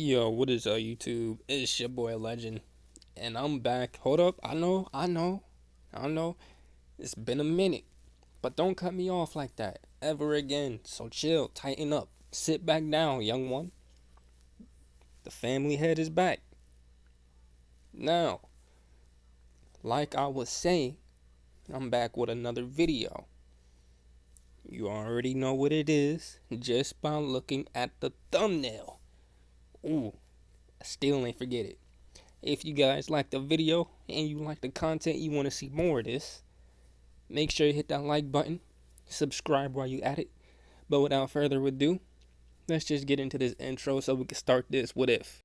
Yo, what is up, YouTube? It's your boy Legend, and I'm back. Hold up, I know. It's been a minute, but don't cut me off like that ever again. So chill, tighten up, sit back down, young one. The family head is back. Now, like I was saying, I'm back with another video. You already know what it is just by looking at the thumbnail. Ooh, I still ain't forget it. If you guys like the video and you like the content, you want to see more of this, make sure you hit that like button, subscribe while you at it. But without further ado, let's just get into this intro so we can start this what if.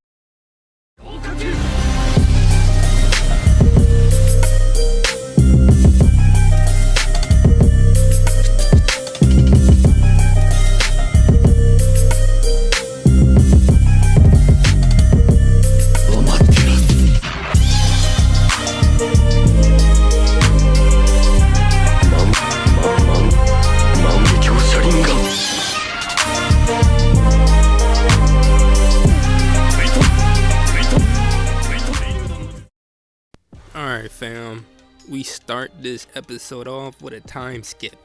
Alright fam, we start this episode off with a time skip.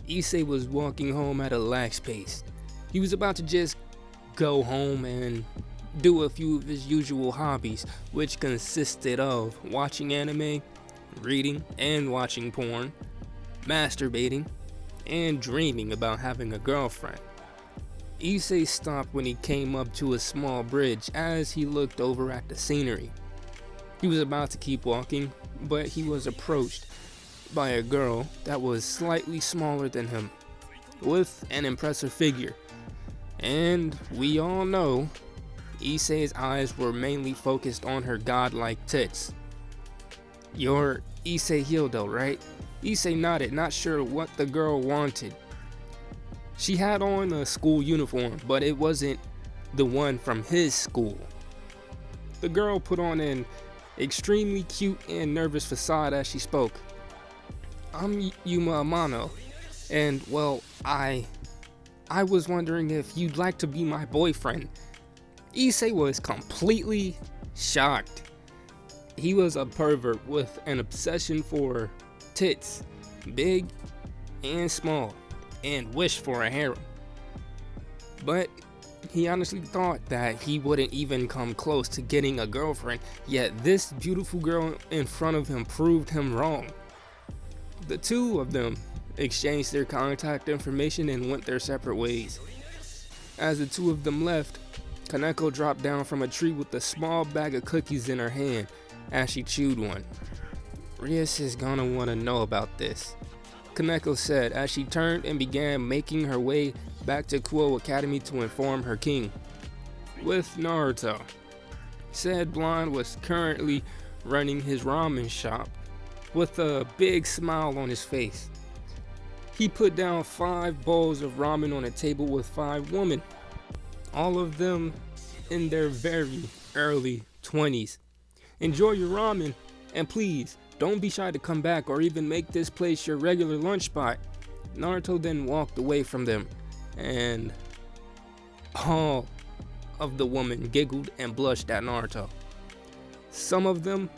Issei was walking home at a lax pace. He was about to just go home and do a few of his usual hobbies, which consisted of watching anime, reading and watching porn, masturbating, and dreaming about having a girlfriend. Issei stopped when he came up to a small bridge as he looked over at the scenery. He was about to keep walking, but he was approached by a girl that was slightly smaller than him, with an impressive figure. And we all know, Issei's eyes were mainly focused on her godlike tits. You're Issei Hildo, right? Issei nodded, not sure what the girl wanted. She had on a school uniform, but it wasn't the one from his school. The girl put on an extremely cute and nervous facade as she spoke. I'm Yuma Amano, and well, I was wondering if you'd like to be my boyfriend. Issei was completely shocked. He was a pervert with an obsession for tits, big and small, and wished for a harem. But he honestly thought that he wouldn't even come close to getting a girlfriend, yet this beautiful girl in front of him proved him wrong. The two of them exchanged their contact information and went their separate ways. As the two of them left, Kaneko dropped down from a tree with a small bag of cookies in her hand as she chewed one. Rias is gonna want to know about this, Kaneko said as she turned and began making her way back to Kuo Academy to inform her king. With Naruto. Said blonde was currently running his ramen shop with a big smile on his face. He put down 5 bowls of ramen on a table with 5 women, all of them in their very early 20s. Enjoy your ramen, and please don't be shy to come back or even make this place your regular lunch spot. Naruto then walked away from them, and all of the women giggled and blushed at Naruto. Some of them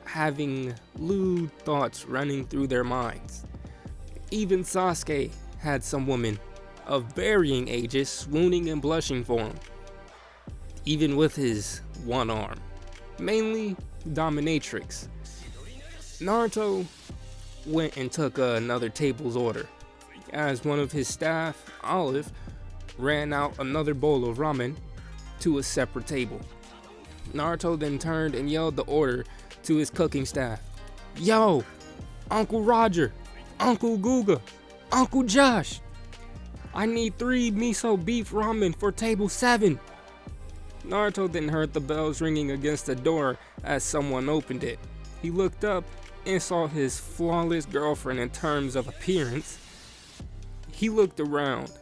having lewd thoughts running through their minds. Even Sasuke had some women of varying ages swooning and blushing for him, even with his one arm, mainly dominatrix. Naruto went and took another table's order, as one of his staff, Olive, ran out another bowl of ramen to a separate table. Naruto then turned and yelled the order to his cooking staff. Yo, Uncle Roger, Uncle Guga, Uncle Josh, I need 3 miso beef ramen for table 7. Naruto then heard the bells ringing against the door as someone opened it. He looked up and saw his flawless girlfriend in terms of appearance. He looked around,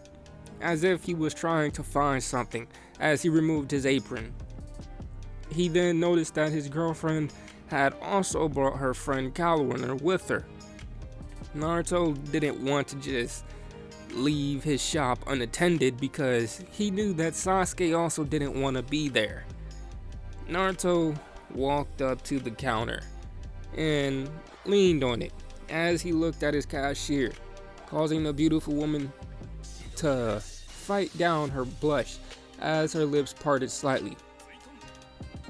as if he was trying to find something as he removed his apron. He then noticed that his girlfriend had also brought her friend Kaluiner with her. Naruto didn't want to just leave his shop unattended because he knew that Sasuke also didn't want to be there. Naruto walked up to the counter and leaned on it as he looked at his cashier, causing the beautiful woman to fight down her blush as her lips parted slightly.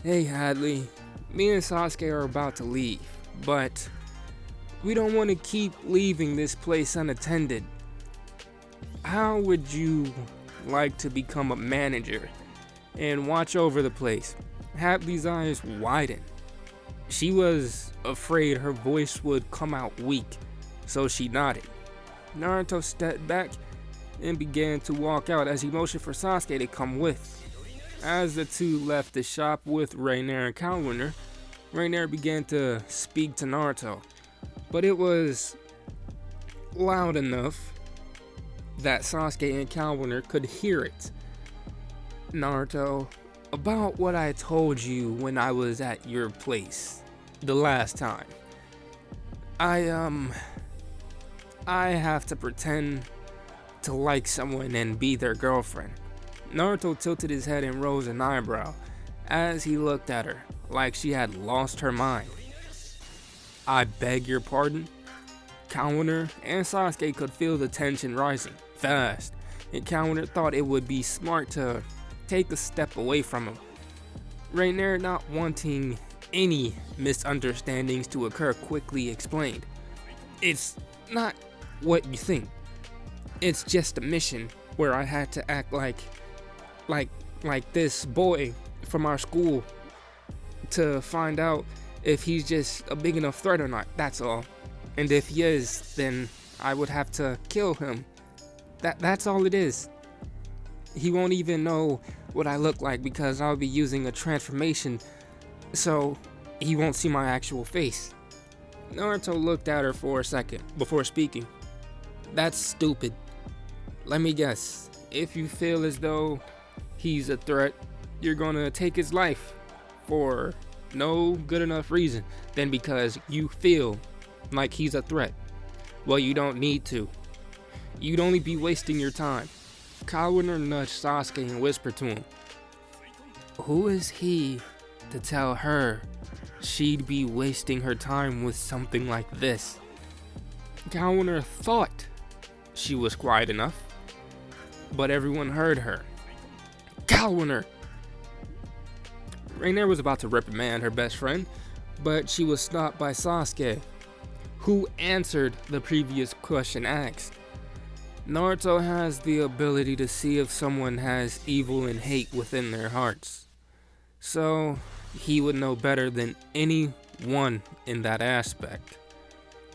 "Hey Hadley, me and Sasuke are about to leave, but we don't want to keep leaving this place unattended. How would you like to become a manager and watch over the place?" Hadley's eyes widened. She was afraid her voice would come out weak, so she nodded. Naruto stepped back and began to walk out as he motioned for Sasuke to come with. As the two left the shop with Rainier and Calwinner, Rainier began to speak to Naruto, but it was loud enough that Sasuke and Calwinner could hear it. "Naruto, about what I told you when I was at your place the last time. I have to pretend to like someone and be their girlfriend." Naruto tilted his head and rose an eyebrow as he looked at her like she had lost her mind. "I beg your pardon?" Calwinner and Sasuke could feel the tension rising fast, and Calwinner thought it would be smart to take a step away from him. Rainier, not wanting any misunderstandings to occur, quickly explained, "It's not what you think. It's just a mission where I had to act like this boy from our school to find out if he's just a big enough threat or not, that's all. And if he is, then I would have to kill him. That's all it is. He won't even know what I look like because I'll be using a transformation, so he won't see my actual face." Naruto looked at her for a second before speaking. "That's stupid. Let me guess. If you feel as though he's a threat, you're gonna take his life for no good enough reason than because you feel like he's a threat. Well, you don't need to. You'd only be wasting your time." Calwinner nudged Sasuke and whispered to him, "Who is he to tell her she'd be wasting her time with something like this?" Calwinner thought she was quiet enough, but everyone heard her. "Calwinner!" Rainier was about to reprimand her best friend, but she was stopped by Sasuke, who answered the previous question asked. Naruto has the ability to see if someone has evil and hate within their hearts, so he would know better than anyone in that aspect.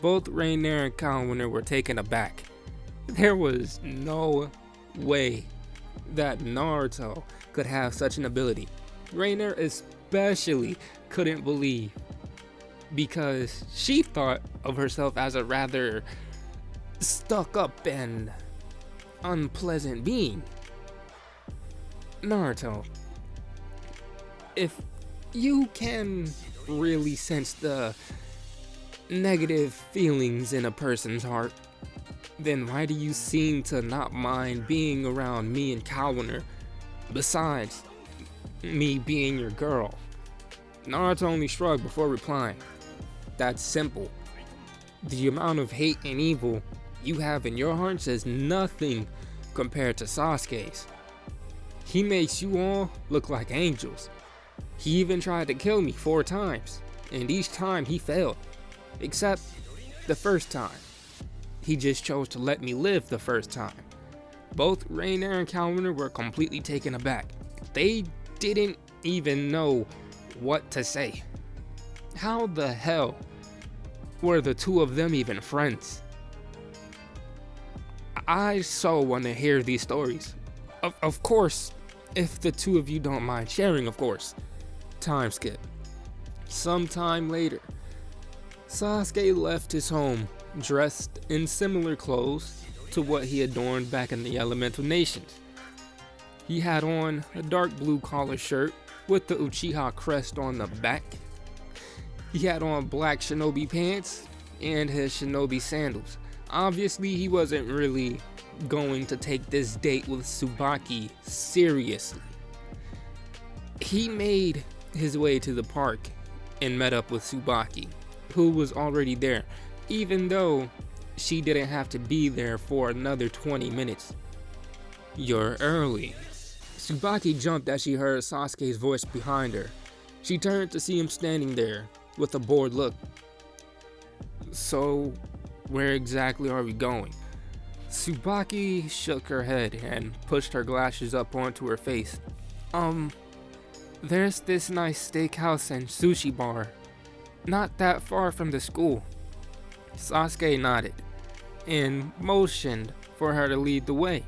Both Rainier and Calwinner were taken aback. There was no way that Naruto could have such an ability. Rainier especially couldn't believe, because she thought of herself as a rather stuck up and unpleasant being. "Naruto, if you can really sense the negative feelings in a person's heart, then why do you seem to not mind being around me and Calwinner, besides me being your girl?" Naruto only shrugged before replying, "That's simple. The amount of hate and evil you have in your hearts is nothing compared to Sasuke's. He makes you all look like angels. He even tried to kill me 4 times, and each time he failed, except the first time. He just chose to let me live the first time." Both Rainier and Calwinner were completely taken aback. They didn't even know what to say. How the hell were the two of them even friends? I so want to hear these stories. Of course, if the two of you don't mind sharing, of course. Time skip. Sometime later, Sasuke left his home dressed in similar clothes to what he adorned back in the Elemental Nations. He had on a dark blue collar shirt with the Uchiha crest on the back. He had on black shinobi pants and his shinobi sandals. Obviously, he wasn't really going to take this date with Tsubaki seriously. He made his way to the park and met up with Tsubaki, who was already there, even though she didn't have to be there for another 20 minutes. "You're early." Tsubaki jumped as she heard Sasuke's voice behind her. She turned to see him standing there with a bored look. "So, where exactly are we going?" Tsubaki shook her head and pushed her glasses up onto her face. There's this nice steakhouse and sushi bar, not that far from the school." Sasuke nodded and motioned for her to lead the way.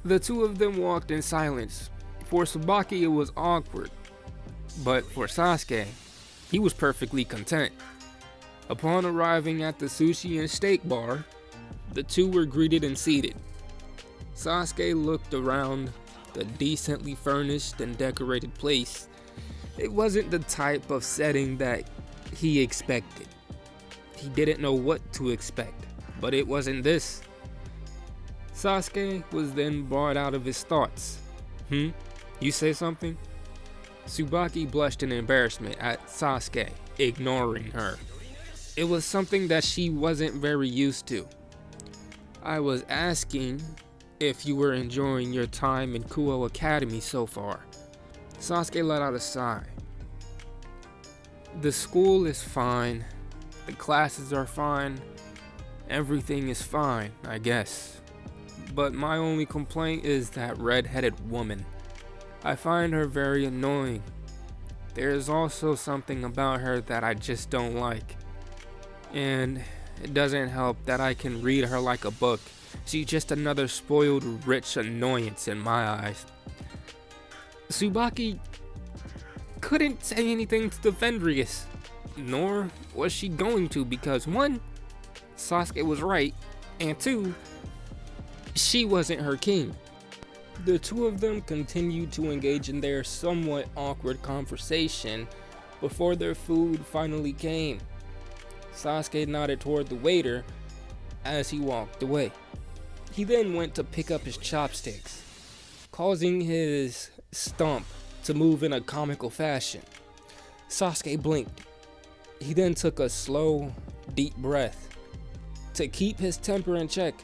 The two of them walked in silence. For Tsubaki it was awkward, but for Sasuke, he was perfectly content. Upon arriving at the sushi and steak bar, the two were greeted and seated. Sasuke looked around the decently furnished and decorated place. It wasn't the type of setting that he expected. He didn't know what to expect, but it wasn't this. Sasuke was then brought out of his thoughts. You say something?" Tsubaki blushed in embarrassment at Sasuke ignoring her. It was something that she wasn't very used to. "I was asking if you were enjoying your time in Kuo Academy so far." Sasuke let out a sigh. "The school is fine. The classes are fine. Everything is fine, I guess. But my only complaint is that red-headed woman. I find her very annoying. There is also something about her that I just don't like. And it doesn't help that I can read her like a book. She's just another spoiled rich annoyance in my eyes." Tsubaki couldn't say anything to defend Rias, nor was she going to, because one, Sasuke was right, and two, she wasn't her king. The two of them continued to engage in their somewhat awkward conversation before their food finally came. Sasuke nodded toward the waiter as he walked away. He then went to pick up his chopsticks, causing his stump to move in a comical fashion. Sasuke blinked. He then took a slow, deep breath to keep his temper in check.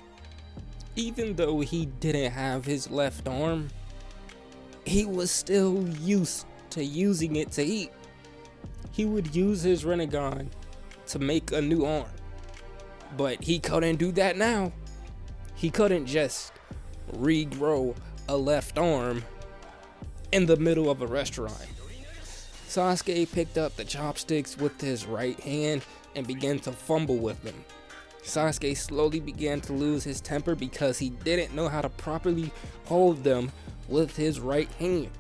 Even though he didn't have his left arm, he was still used to using it to eat. He would use his Rinnegan to make a new arm, but he couldn't do that now. He couldn't just regrow a left arm in the middle of a restaurant. Sasuke picked up the chopsticks with his right hand and began to fumble with them. Sasuke slowly began to lose his temper because he didn't know how to properly hold them with his right hand.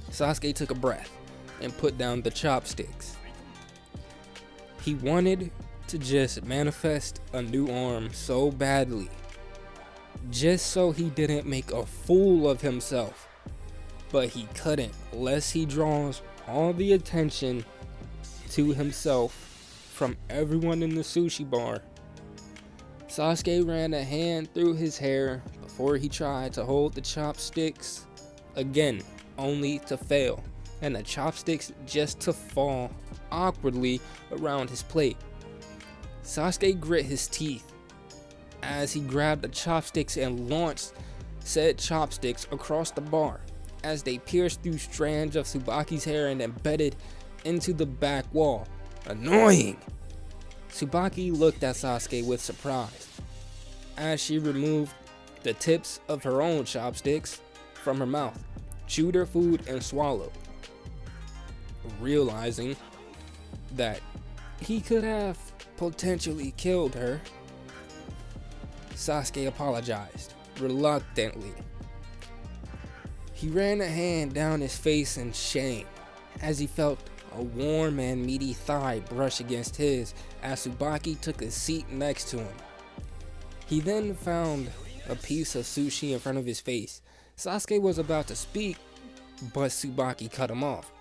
Sasuke took a breath and put down the chopsticks. He wanted to just manifest a new arm so badly, just so he didn't make a fool of himself. But he couldn't, lest he draws all the attention to himself from everyone in the sushi bar. Sasuke ran a hand through his hair before he tried to hold the chopsticks again, only to fail, and the chopsticks just to fall awkwardly around his plate. Sasuke grit his teeth as he grabbed the chopsticks and launched said chopsticks across the bar as they pierced through strands of Tsubaki's hair and embedded into the back wall. Annoying! Tsubaki looked at Sasuke with surprise as she removed the tips of her own chopsticks from her mouth, chewed her food, and swallowed. Realizing that he could have potentially killed her, Sasuke apologized reluctantly. He ran a hand down his face in shame as he felt a warm and meaty thigh brush against his as Tsubaki took a seat next to him. He then found a piece of sushi in front of his face. Sasuke was about to speak, but Tsubaki cut him off.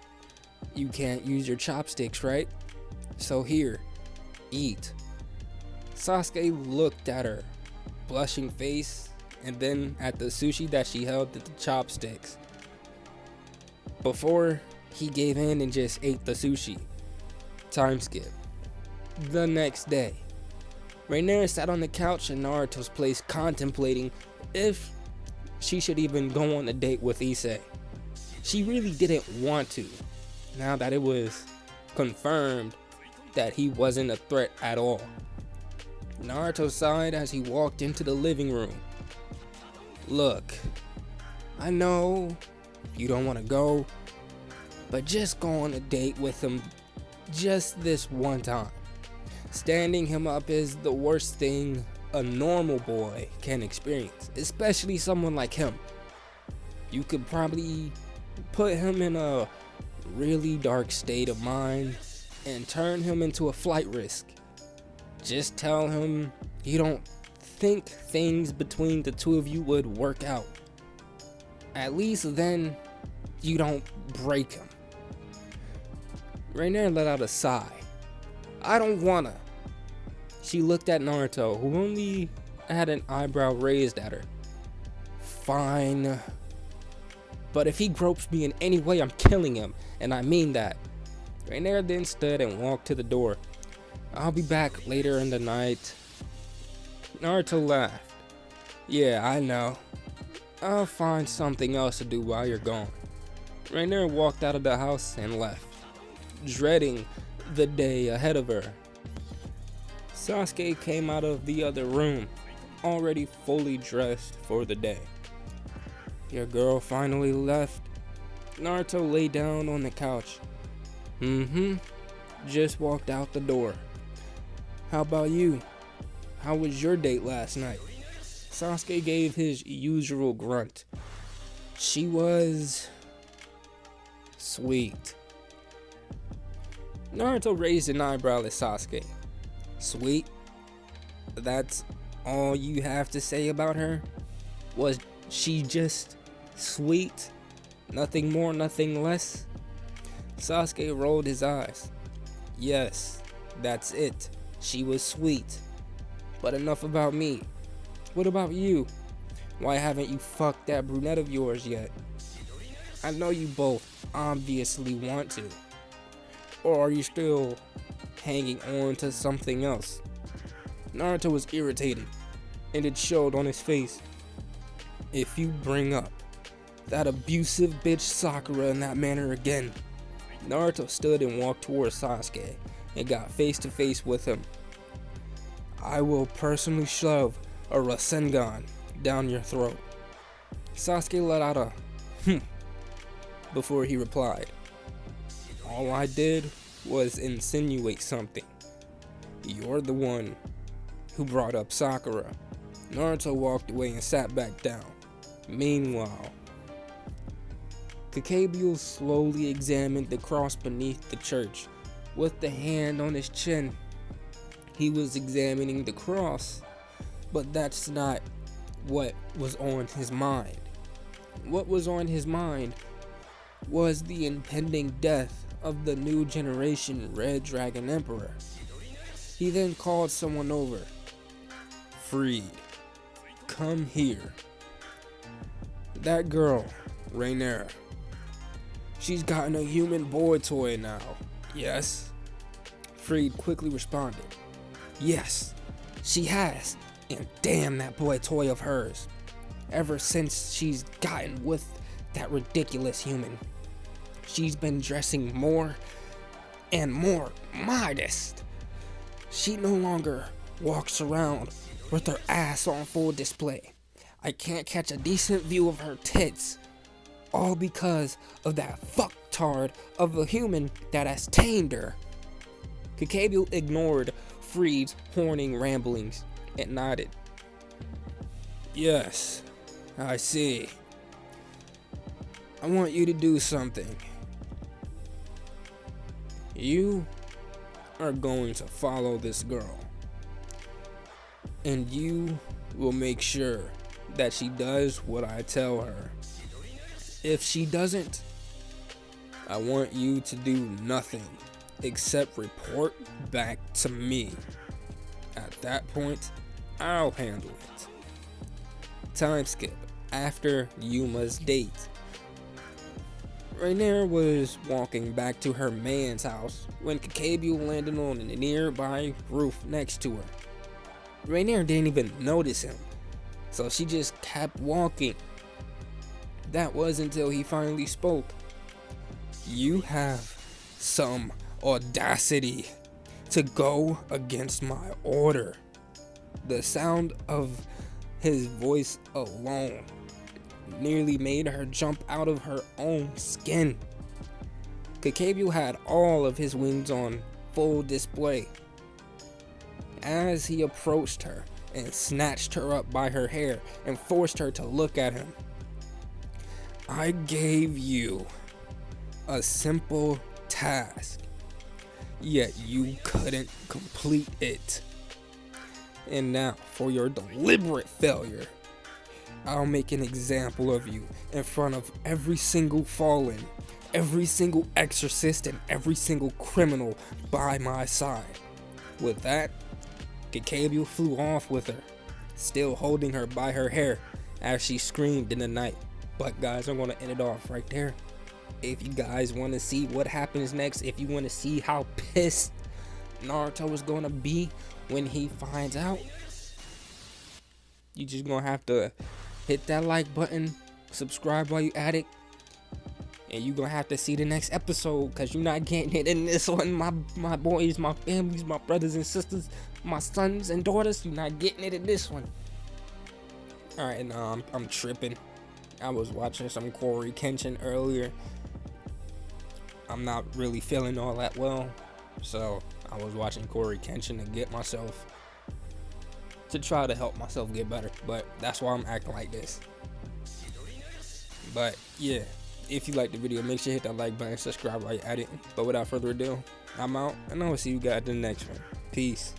"You can't use your chopsticks, right? So here, eat." Sasuke looked at her, blushing face, and then at the sushi that she held with the chopsticks. Before he gave in and just ate the sushi. Time skip. The next day, Rainier sat on the couch in Naruto's place contemplating if she should even go on a date with Issei. She really didn't want to, now that it was confirmed that he wasn't a threat at all. Naruto sighed as he walked into the living room. Look, I know you don't want to go, but just go on a date with him just this one time. Standing him up is the worst thing a normal boy can experience, especially someone like him. You could probably put him in a really dark state of mind and turn him into a flight risk. Just tell him you don't think things between the two of you would work out. At least then you don't break him. Rainier let out a sigh. I don't wanna. She looked at Naruto, who only had an eyebrow raised at her. Fine. But if he gropes me in any way, I'm killing him, and I mean that. Rainier then stood and walked to the door. I'll be back later in the night. Naruto laughed. Yeah, I know. I'll find something else to do while you're gone. Rainier walked out of the house and left, dreading the day ahead of her. Sasuke came out of the other room, already fully dressed for the day. Your girl finally left? Naruto lay down on the couch. Just walked out the door. How about you? How was your date last night? Sasuke gave his usual grunt. She was sweet. Naruto raised an eyebrow at Sasuke. Sweet? That's all you have to say about her? Was she just sweet? Nothing more, nothing less? Sasuke rolled his eyes. Yes, that's it. She was sweet. But enough about me. What about you? Why haven't you fucked that brunette of yours yet? I know you both obviously want to. Or are you still hanging on to something else? Naruto was irritated, and it showed on his face. If you bring up that abusive bitch Sakura in that manner again. Naruto stood and walked towards Sasuke and got face to face with him. I will personally shove a Rasengan down your throat. Sasuke let out a before he replied. All I did was insinuate something. You're the one who brought up Sakura. Naruto walked away and sat back down. Meanwhile, Cabio slowly examined the cross beneath the church with the hand on his chin. He was examining the cross, but that's not what was on his mind. What was on his mind was the impending death of the new generation Red Dragon Emperor. He then called someone over. Freed, come here. That girl, Rainier. She's gotten a human boy toy now. Yes? Freed quickly responded. Yes, she has. And damn that boy toy of hers. Ever since she's gotten with that ridiculous human, she's been dressing more and more modest. She no longer walks around with her ass on full display. I can't catch a decent view of her tits. All because of that fucktard of a human that has tamed her. Cabio ignored Freed's horning ramblings and nodded. Yes, I see. I want you to do something. You are going to follow this girl. And you will make sure that she does what I tell her. If she doesn't, I want you to do nothing except report back to me. At that point, I'll handle it. time skip after Yuma's date. Rainier was walking back to her man's house when Cabio landed on a nearby roof next to her. Rainier didn't even notice him, so she just kept walking. That was until he finally spoke. "You have some audacity to go against my order." The sound of his voice alone nearly made her jump out of her own skin. Cabio had all of his wings on full display as he approached her and snatched her up by her hair and forced her to look at him. "I gave you a simple task, yet you couldn't complete it. And now, for your deliberate failure, I'll make an example of you in front of every single fallen, every single exorcist, and every single criminal by my side." With that, Cabio flew off with her, still holding her by her hair as she screamed in the night. But guys, I'm going to end it off right there. If you guys want to see what happens next, if you want to see how pissed Naruto is going to be when he finds out, you just going to have to hit that like button, subscribe while you at it, and you're going to have to see the next episode, because you're not getting it in this one. My boys, my families, my brothers and sisters, my sons and daughters, you're not getting it in this one. Alright, now I'm tripping. I was watching some Corey Kenshin earlier. I'm not really feeling all that well, so I was watching Corey Kenshin to try to help myself get better, but that's why I'm acting like this. But yeah, if you like the video, make sure you hit that like button, subscribe while you're at it. But without further ado, I'm out, and I will see you guys in the next one. Peace.